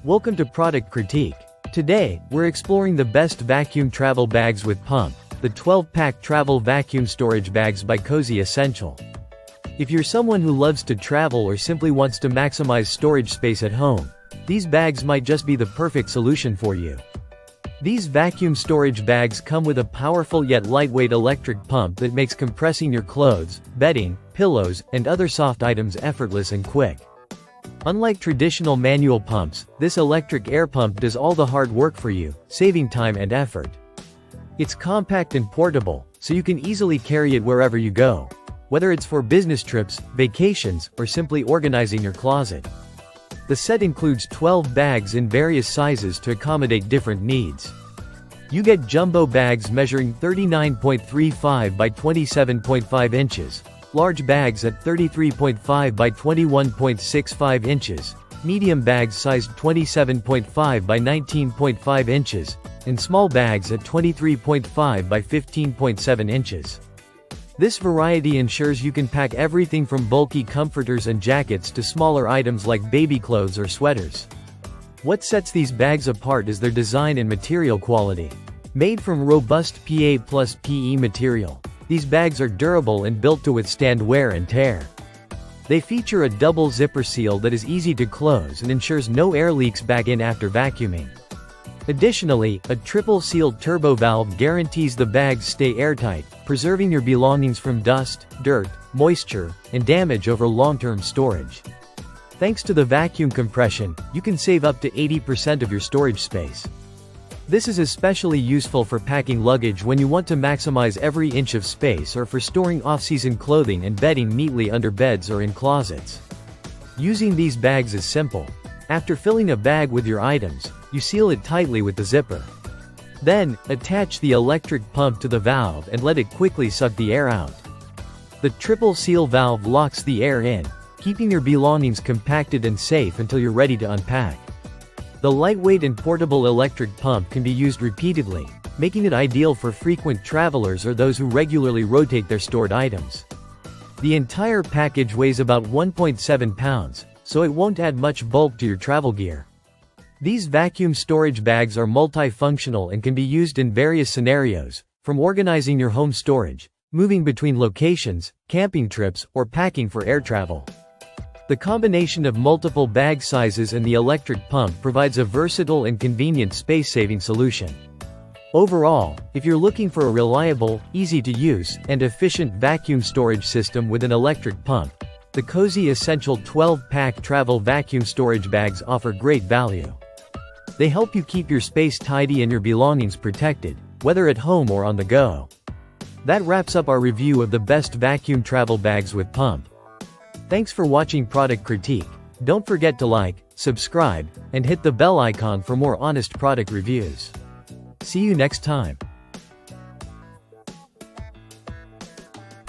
Welcome to Product Critique. Today, we're exploring the best vacuum travel bags with pump, the 12-pack travel vacuum storage bags by Cozy Essential. If you're someone who loves to travel or simply wants to maximize storage space at home, these bags might just be the perfect solution for you. These vacuum storage bags come with a powerful yet lightweight electric pump that makes compressing your clothes, bedding, pillows, and other soft items effortless and quick. Unlike traditional manual pumps, this electric air pump does all the hard work for you, saving time and effort. It's compact and portable, so you can easily carry it wherever you go, whether it's for business trips, vacations, or simply organizing your closet. The set includes 12 bags in various sizes to accommodate different needs. You get jumbo bags measuring 39.35 by 27.5 inches, large bags at 33.5 by 21.65 inches, medium bags sized 27.5 by 19.5 inches, and small bags at 23.5 by 15.7 inches. This variety ensures you can pack everything from bulky comforters and jackets to smaller items like baby clothes or sweaters. What sets these bags apart is their design and material quality. Made from robust PA plus PE material, these bags are durable and built to withstand wear and tear. They feature a double zipper seal that is easy to close and ensures no air leaks back in after vacuuming. Additionally, a triple-sealed turbo valve guarantees the bags stay airtight, preserving your belongings from dust, dirt, moisture, and damage over long-term storage. Thanks to the vacuum compression, you can save up to 80% of your storage space. This is especially useful for packing luggage when you want to maximize every inch of space or for storing off-season clothing and bedding neatly under beds or in closets. Using these bags is simple. After filling a bag with your items, you seal it tightly with the zipper. Then, attach the electric pump to the valve and let it quickly suck the air out. The triple seal valve locks the air in, keeping your belongings compacted and safe until you're ready to unpack. The lightweight and portable electric pump can be used repeatedly, making it ideal for frequent travelers or those who regularly rotate their stored items. The entire package weighs about 1.7 pounds, so it won't add much bulk to your travel gear. These vacuum storage bags are multifunctional and can be used in various scenarios, from organizing your home storage, moving between locations, camping trips, or packing for air travel. The combination of multiple bag sizes and the electric pump provides a versatile and convenient space-saving solution. Overall, if you're looking for a reliable, easy-to-use, and efficient vacuum storage system with an electric pump, the Cozy Essential 12-pack travel vacuum storage bags offer great value. They help you keep your space tidy and your belongings protected, whether at home or on the go. That wraps up our review of the best vacuum travel bags with pump. Thanks for watching Product Critique. Don't forget to like, subscribe, and hit the bell icon for more honest product reviews. See you next time.